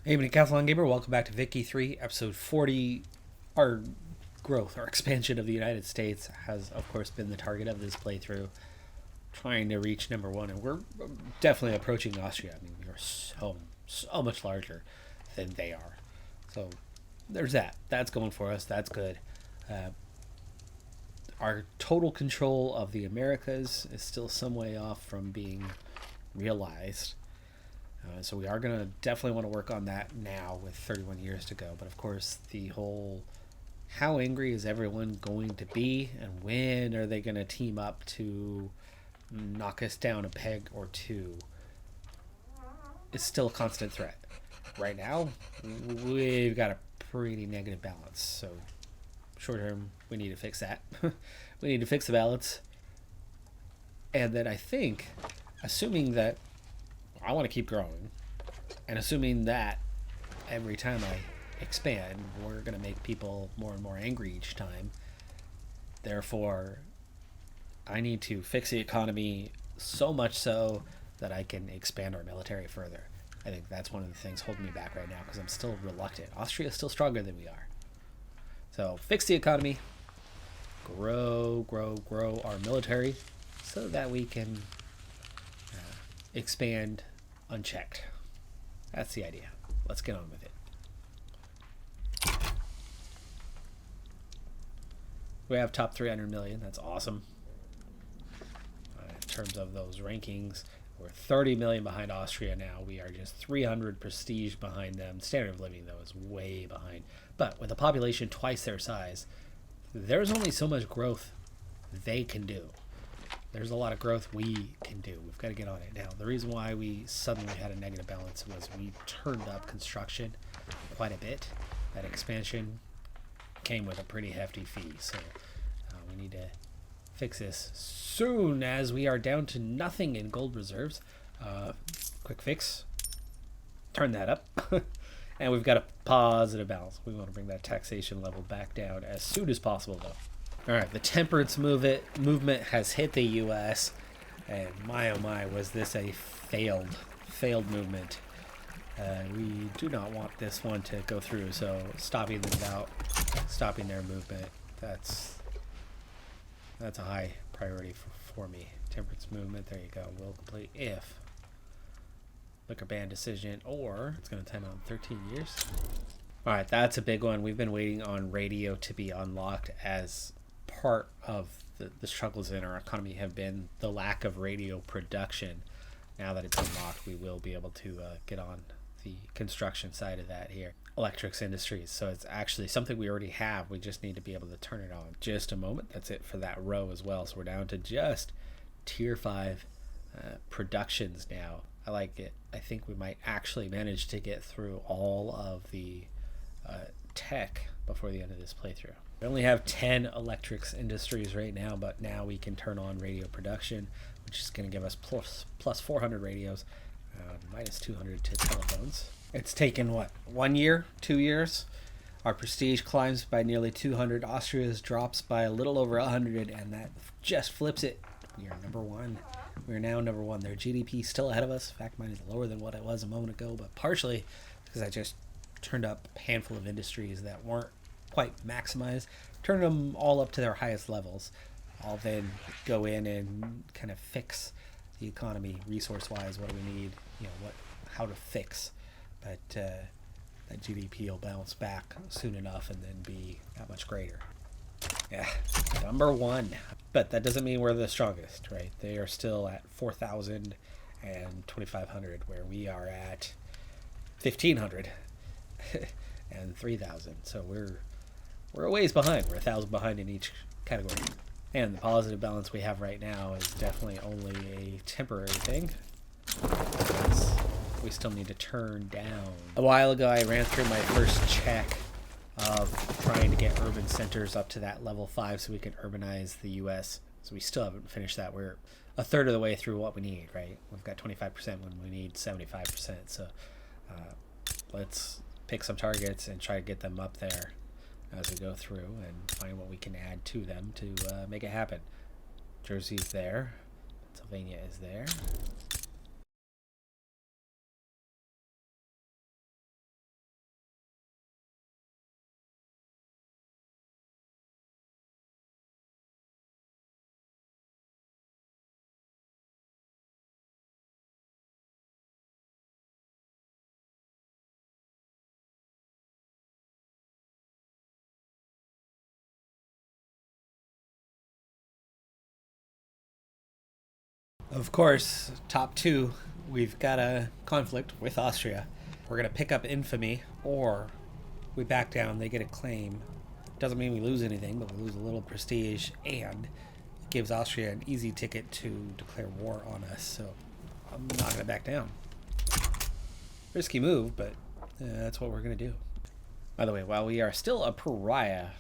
Hey, Decathlon Gamer, welcome back to Vicky 3, episode 40. Our growth, our expansion of the United States has, of course, been the target of this playthrough, trying to reach number one, and we're definitely approaching Austria. I mean, we are so much larger than they are. So there's that. That's going for us. That's good. Uh, our total control of the Americas is still some way off from being realized. So we are going to definitely want to work on that now with 31 years to go. But of course, the whole how angry is everyone going to be and when are they going to team up to knock us down a peg or two is still a constant threat. Right now, we've got a pretty negative balance. So short term, we need to fix that. We need to fix the balance. And then I think, assuming that I want to keep growing, and assuming that every time I expand, we're going to make people more and more angry each time. Therefore, I need to fix the economy so much so that I can expand our military further. I think that's one of the things holding me back right now because I'm still reluctant. Austria is still stronger than we are. So fix the economy, grow our military so that we can expand unchecked. That's the idea. Let's get on with it. We have top 300 million. That's awesome. In terms of those rankings, we're 30 million behind Austria now. We are just 300 prestige behind them. Standard of living, though, is way behind. But with a population twice their size, there's only so much growth they can do. There's a lot of growth we can do. We've got to get on it now. The reason why we suddenly had a negative balance was we turned up construction quite a bit. That expansion came with a pretty hefty fee, so we need to fix this soon as we are down to nothing in gold reserves. Quick fix. Turn that up. And we've got a positive balance. We want to bring that taxation level back down as soon as possible, though. All right, the temperance movement has hit the U.S., and my oh my, was this a failed movement. We do not want this one to go through, so stopping their movement, that's a high priority for me. Temperance movement, there you go. Will complete if liquor ban decision, or it's going to time on 13 years. All right, that's a big one. We've been waiting on radio to be unlocked as part of the struggles in our economy have been the lack of radio production. Now that it's unlocked, we will be able to get on the construction side of that here. Electrics industries. So it's actually something we already have. We just need to be able to turn it on. Just a moment. That's it for that row as well. So we're down to just tier 5 productions now. I like it. I think we might actually manage to get through all of the tech before the end of this playthrough. We only have 10 electrics industries right now, but now we can turn on radio production, which is going to give us plus 400 radios, minus 200 to telephones. It's taken, what, 1 year, 2 years? Our prestige climbs by nearly 200. Austria's drops by a little over 100, and that just flips it. We are number one. We are now number one. Their GDP still ahead of us. In fact, mine is lower than what it was a moment ago, but partially because I just turned up a handful of industries that weren't quite maximized, turned them all up to their highest levels. I'll then go in and kind of fix the economy resource-wise. What do we need? How to fix. But that GDP will bounce back soon enough and then be that much greater. Yeah, number one. But that doesn't mean we're the strongest, right? They are still at 4,000 and 2,500, where we are at 1,500 and 3,000. So we're a ways behind. We're 1,000 behind in each category. And the positive balance we have right now is definitely only a temporary thing. We still need to turn down. A while ago, I ran through my first check of trying to get urban centers up to that level 5 so we can urbanize the U.S. So we still haven't finished that. We're a third of the way through what we need, right? We've got 25% when we need 75%. So let's pick some targets and try to get them up there as we go through and find what we can add to them to make it happen. Jersey's there. Pennsylvania is there. Of course, top two, we've got a conflict with Austria. We're going to pick up infamy, or we back down, they get a claim. Doesn't mean we lose anything, but we lose a little prestige, and it gives Austria an easy ticket to declare war on us. So I'm not going to back down. Risky move, but that's what we're going to do. By the way, while we are still a pariah,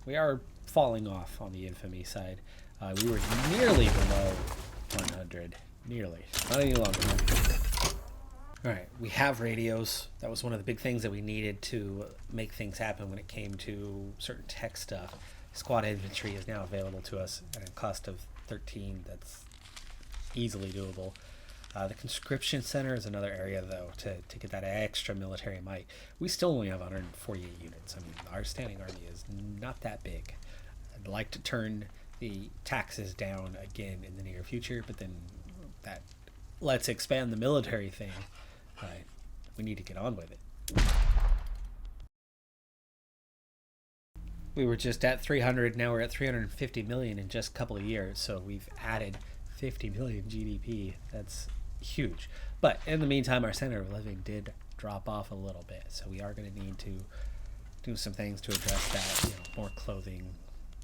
we are falling off on the infamy side. We were nearly below 100. Nearly. Not any longer. Alright, we have radios. That was one of the big things that we needed to make things happen when it came to certain tech stuff. Squad infantry is now available to us at a cost of 13. That's easily doable. The conscription center is another area, though, to get that extra military might. We still only have 148 units. I mean, our standing army is not that big. I'd like to turn the taxes down again in the near future, but then that let's expand the military thing. We need to get on with it. We were just at 300, now we're at 350 million in just a couple of years, so we've added 50 million GDP. That's huge. But in the meantime, our standard of living did drop off a little bit, so we are going to need to do some things to address that, more clothing,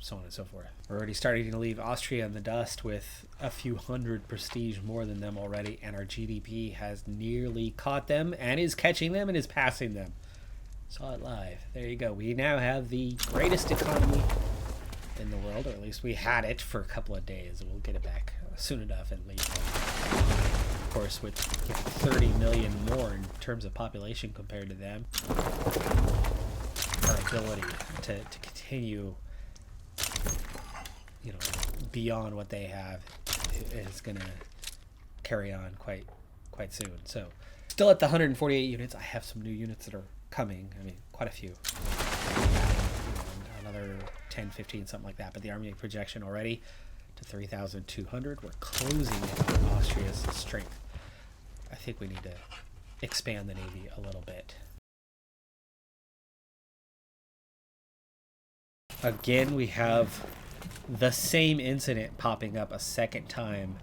so on and so forth. We're already starting to leave Austria in the dust with a few hundred prestige more than them already, and our GDP has nearly caught them and is catching them and is passing them. Saw it live. There you go. We now have the greatest economy in the world, or at least we had it for a couple of days. We'll get it back soon enough and leave. Of course, with 30 million more in terms of population compared to them, our ability to continue beyond what they have is going to carry on quite soon. So still at the 148 units. I have some new units that are coming. I mean, quite a few. Another 10, 15, something like that. But the army projection already to 3,200. We're closing in on Austria's strength. I think we need to expand the Navy a little bit. Again, we have the same incident popping up a second time.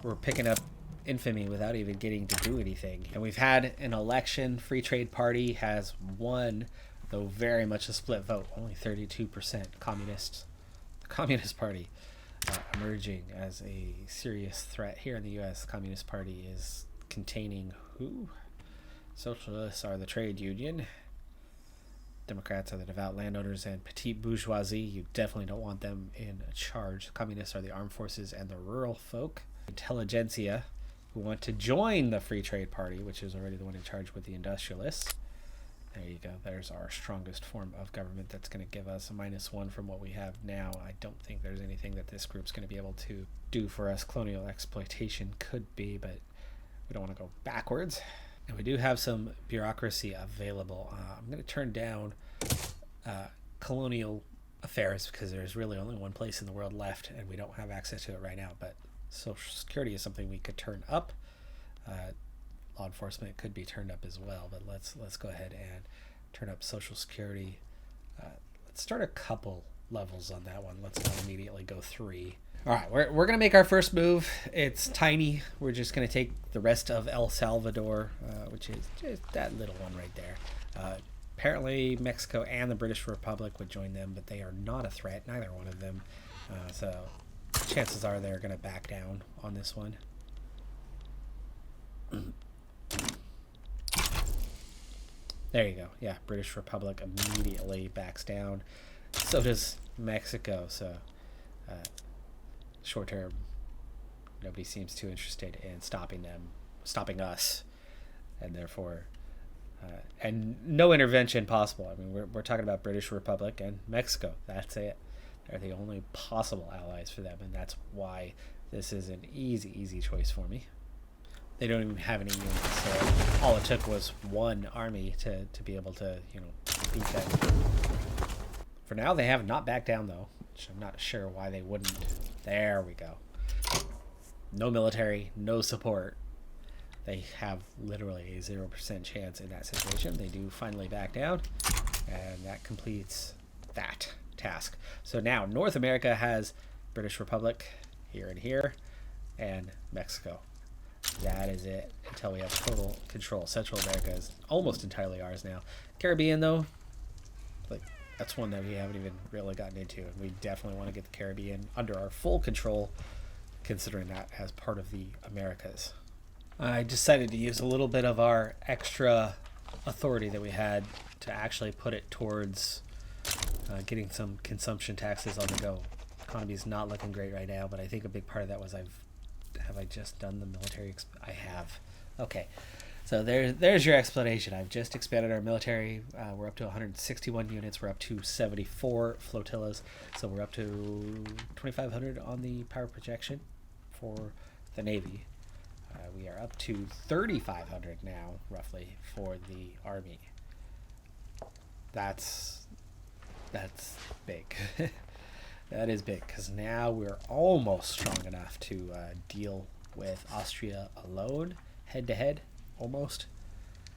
We're picking up infamy without even getting to do anything. And we've had an election. Free Trade Party has won, though very much a split vote. Only 32% communists. The Communist Party emerging as a serious threat here in the U.S. The Communist Party is containing who? Socialists are the trade union. Democrats are the devout landowners and petite bourgeoisie. You definitely don't want them in charge. Communists are the armed forces and the rural folk. Intelligentsia, who want to join the Free Trade Party, which is already the one in charge with the industrialists. There you go. There's our strongest form of government that's going to give us a -1 from what we have now. I don't think there's anything that this group's going to be able to do for us. Colonial exploitation could be, but we don't want to go backwards. And we do have some bureaucracy available. I'm going to turn down colonial affairs because there's really only one place in the world left and we don't have access to it right now. But Social Security is something we could turn up. Law enforcement could be turned up as well, but let's go ahead and turn up Social Security. Let's start a couple levels on that one. Let's not immediately go 3. All right, we're going to make our first move. It's tiny. We're just going to take the rest of El Salvador, which is just that little one right there. Apparently, Mexico and the British Republic would join them, but they are not a threat, neither one of them. So chances are they're going to back down on this one. There you go. Yeah, British Republic immediately backs down. So does Mexico. So short term, nobody seems too interested in stopping us, and therefore, and no intervention possible. I mean, we're talking about British Republic and Mexico. That's it. They're the only possible allies for them, and that's why this is an easy choice for me. They don't even have any units, so all it took was one army to be able to, beat them. For now, they have not backed down, though, which I'm not sure why they wouldn't. There we go. No military, no support. They have literally a 0% chance in that situation. They do finally back down, and that completes that task. So now North America has British Republic here and here. and Mexico. That is it until we have total control. Central America is almost entirely ours now. Caribbean, though, like, that's one that we haven't even really gotten into, and we definitely want to get the Caribbean under our full control, considering that as part of the Americas. I decided to use a little bit of our extra authority that we had to actually put it towards getting some consumption taxes on the go. Economy's not looking great right now, but I think a big part of that was have I just done the military? I have. Okay, so there's your explanation. I've just expanded our military. We're up to 161 units. We're up to 74 flotillas. So we're up to 2,500 on the power projection for the Navy. We are up to 3,500 now, roughly, for the Army. That's big. That is big, because now we're almost strong enough to deal with Austria alone, head-to-head, almost,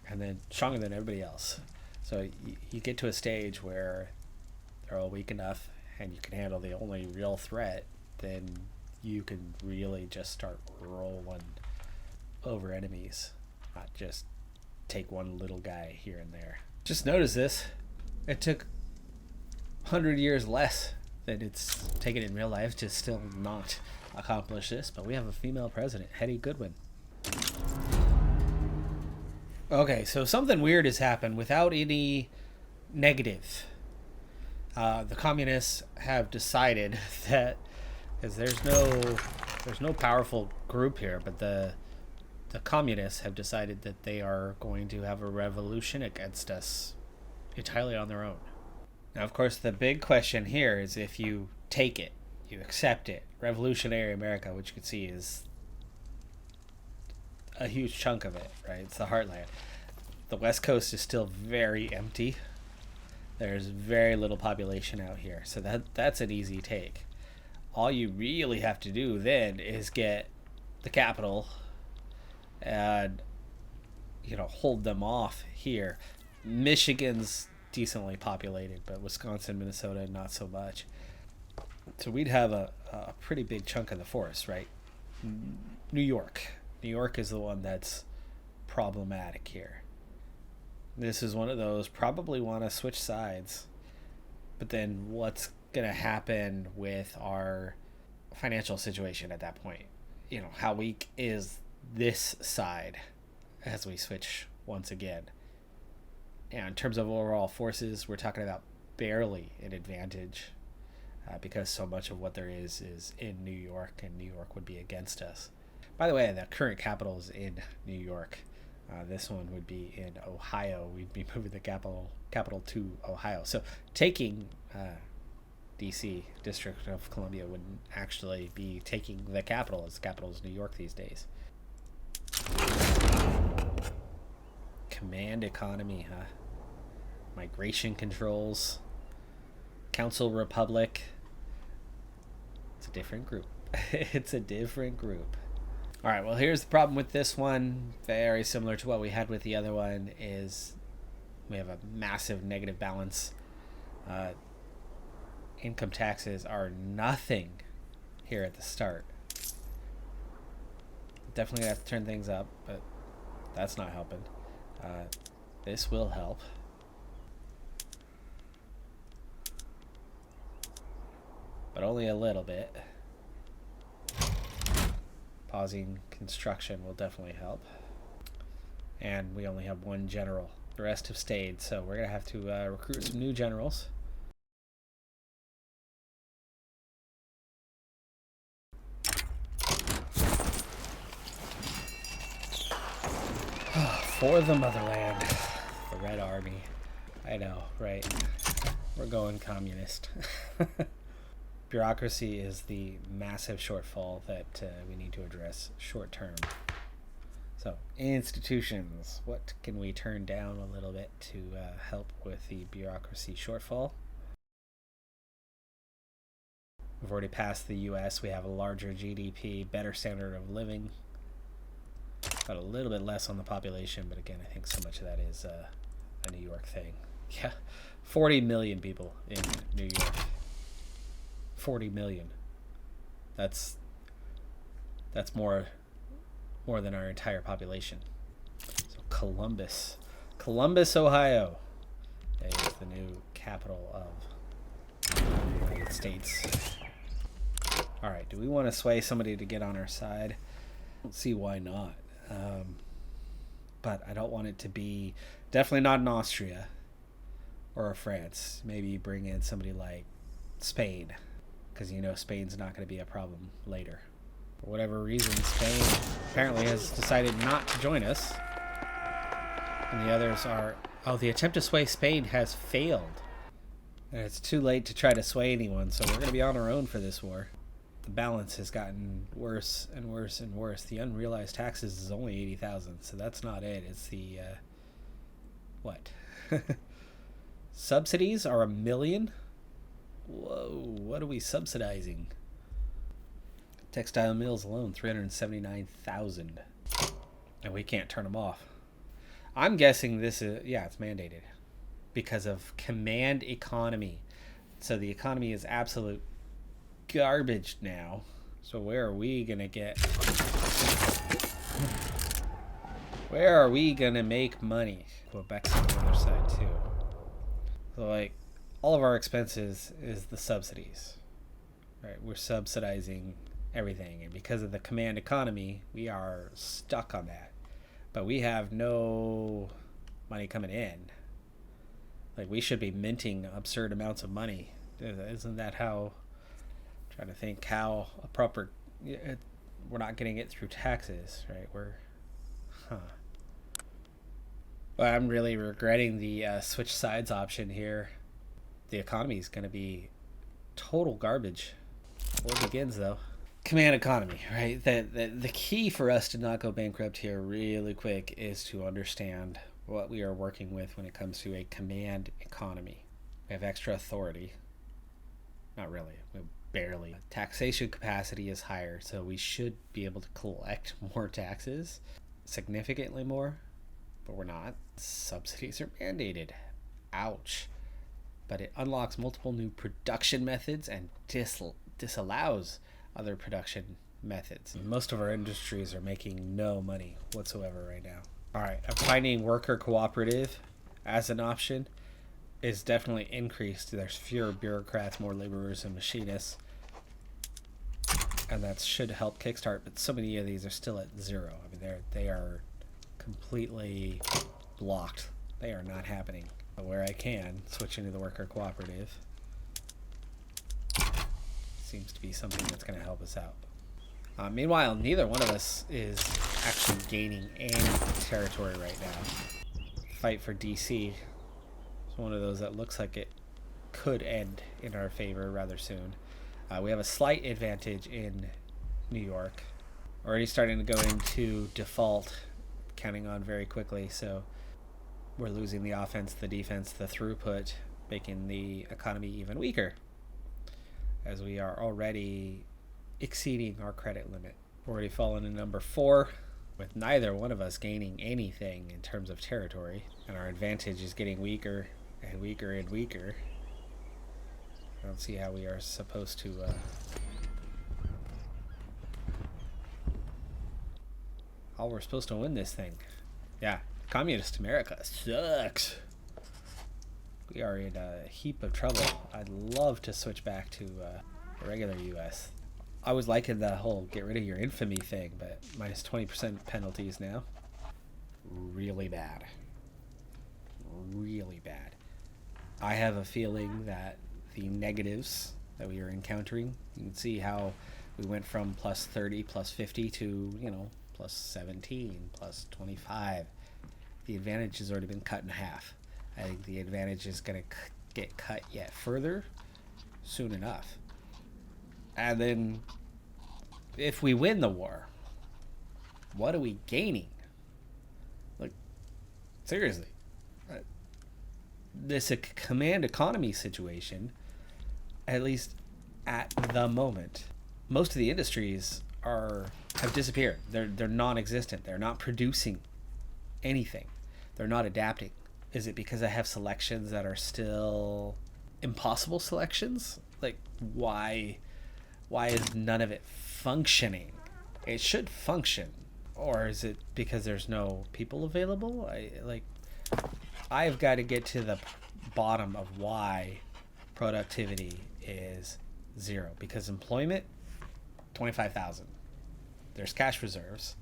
and then stronger than everybody else. So you get to a stage where they're all weak enough and you can handle the only real threat, then you can really just start rolling over enemies, not just take one little guy here and there. Just notice this. It took 100 years less than it's taken in real life to still not accomplish this, but we have a female president, Hetty Goodwin. Okay, so something weird has happened without any negative. The communists have decided that, because there's no powerful group here, but the communists have decided that they are going to have a revolution against us entirely on their own. Now, of course, the big question here is if you take it, you accept it. Revolutionary America, which you can see is a huge chunk of it, right? It's the heartland. The West Coast is still very empty. There's very little population out here, so that's an easy take. All you really have to do then is get the capital and hold them off here. Michigan's decently populated, but Wisconsin, Minnesota, not so much. So we'd have a pretty big chunk of the forest, right? New York is the one that's problematic here. This is one of those, probably want to switch sides, but then what's gonna happen with our financial situation at that point? How weak is this side as we switch once again? And in terms of overall forces, we're talking about barely an advantage, because so much of what there is in New York, and New York would be against us. By the way, the current capital is in New York. This one would be in Ohio. We'd be moving the capital to Ohio. So taking D.C., District of Columbia, wouldn't actually be taking the capital, as the capital is New York these days. Command economy, huh? Migration controls. Council Republic. It's a different group. It's a different group. All right, well, here's the problem with this one. Very similar to what we had with the other one, is we have a massive negative balance. Income taxes are nothing here at the start. Definitely gonna have to turn things up, but that's not helping. This will help. But only a little bit. Pausing construction will definitely help. And we only have one general. The rest have stayed, so we're going to have to recruit some new generals. For the motherland. The Red Army. I know, right? We're going communist. Bureaucracy is the massive shortfall that we need to address short term. So, institutions. What can we turn down a little bit to help with the bureaucracy shortfall? We've already passed the US. We have a larger GDP, better standard of living. Got a little bit less on the population, but again, I think so much of that is a New York thing. Yeah, 40 million people in New York. 40 million. That's That's more than our entire population. So Columbus, Ohio is the new capital of the United States. All right, do we want to sway somebody to get on our side? I don't see why not. But I don't want it to be, definitely not in Austria or France. Maybe bring in somebody like Spain, because you know Spain's not going to be a problem later. For whatever reason, Spain apparently has decided not to join us. And the others are... Oh, the attempt to sway Spain has failed. And it's too late to try to sway anyone, so we're going to be on our own for this war. The balance has gotten worse and worse and worse. The unrealized taxes is only 80,000, so that's not it. It's the... what? Subsidies are $1 million? Whoa, what are we subsidizing? Textile mills alone, 379,000. And we can't turn them off. I'm guessing this is, yeah, it's mandated because of command economy. So the economy is absolute garbage now. So where are we going to get... Where are we going to make money? Quebec's on the other side too. So like, all of our expenses is the subsidies. Right? We're subsidizing everything. And because of the command economy, we are stuck on that. But we have no money coming in. Like, we should be minting absurd amounts of money. Isn't that how... I'm trying to think how a proper... we're not getting it through taxes, right? Well, I'm really regretting the switch sides option here. The economy is going to be total garbage. War begins, though. Command economy, right? The key for us to not go bankrupt here really quick is to understand what we are working with when it comes to a command economy. We have extra authority. Not really. We barely. Taxation capacity is higher, so we should be able to collect more taxes, significantly more, but we're not. Subsidies are mandated. Ouch. But it unlocks multiple new production methods and disallows other production methods. Most of our industries are making no money whatsoever right now. All right, I'm finding worker cooperative as an option is definitely increased. There's fewer bureaucrats, more laborers and machinists, and that should help kickstart. But so many of these are still at zero. I mean, they are completely blocked. They are not happening. But where I can, switch into the worker cooperative seems to be something that's going to help us out. Meanwhile, neither one of us is actually gaining any territory right now. Fight for DC is one of those that looks like it could end in our favor rather soon. We have a slight advantage in New York. Already starting to go into default, counting on very quickly, so we're losing the offense, the defense, the throughput, making the economy even weaker, as we are already exceeding our credit limit. We're already fallen to number 4, with neither one of us gaining anything in terms of territory, and our advantage is getting weaker and weaker and weaker. I don't see how we are supposed to how we're supposed to win this thing. Yeah, communist America sucks. We are in a heap of trouble. I'd love to switch back to the regular US. I was liking the whole get rid of your infamy thing, but minus 20% penalties now. Really bad. Really bad. I have a feeling that the negatives that we are encountering, you can see how we went from plus 30, plus 50 to, plus 17, plus 25. The advantage has already been cut in half. I think the advantage is going to get cut yet further soon enough. And then, if we win the war, what are we gaining? Like, seriously. This command economy situation, at least at the moment, most of the industries have disappeared. They're non-existent. They're not producing anything. They're not adapting. Is it because I have selections that are still impossible selections? Like, why is none of it functioning? it should function. Or is it because there's no people available? I've got to get to the bottom of why productivity is zero. Because employment, 25,000. There's cash reserves,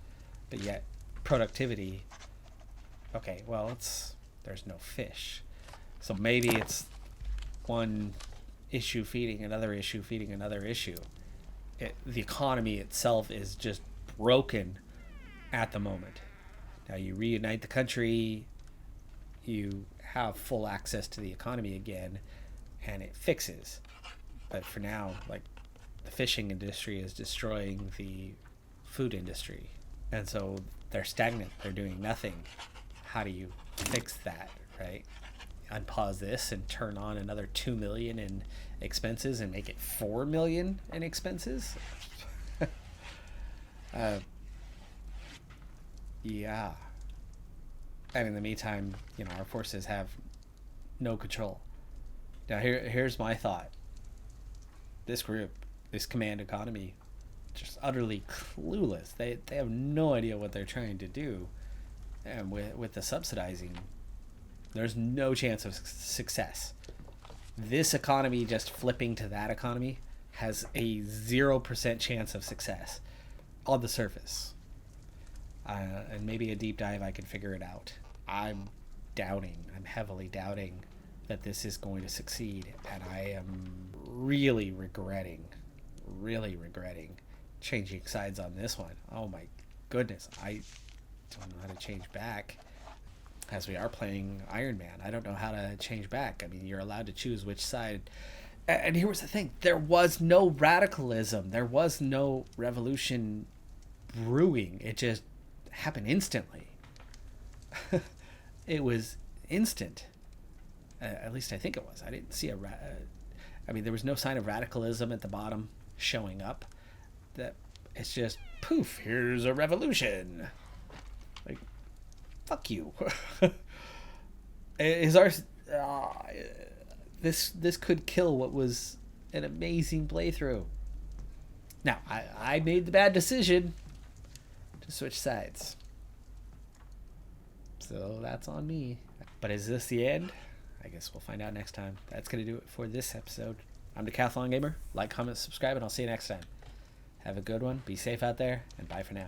but yet productivity, okay, well, there's no fish. So maybe it's one issue feeding another issue feeding another issue. The economy itself is just broken at the moment. Now you reunite the country, you have full access to the economy again, and it fixes. But for now, like, the fishing industry is destroying the food industry, and so they're stagnant. They're doing nothing. How do you fix that, right? Unpause this and turn on another 2 million in expenses and make it 4 million in expenses? Yeah. And in the meantime, our forces have no control. Now here's my thought. This group, this command economy, just utterly clueless. They have no idea what they're trying to do. And with the subsidizing, there's no chance of success. This economy just flipping to that economy has a 0% chance of success on the surface. And maybe a deep dive I can figure it out. I'm heavily doubting that this is going to succeed, and I am really regretting changing sides on this one. Oh my goodness, I don't know how to change back. As we are playing Iron Man, I don't know how to change back. I mean, you're allowed to choose which side. And here was the thing. There was no radicalism. There was no revolution brewing. It just happened instantly. It was instant. At least I think it was. I didn't see there was no sign of radicalism at the bottom showing up. That it's just poof, here's a revolution. Like, fuck you. This could kill what was an amazing playthrough. Now, I made the bad decision to switch sides. So that's on me. But is this the end? I guess we'll find out next time. That's going to do it for this episode. I'm Decathlon Gamer. Like, comment, subscribe, and I'll see you next time. Have a good one. Be safe out there, and bye for now.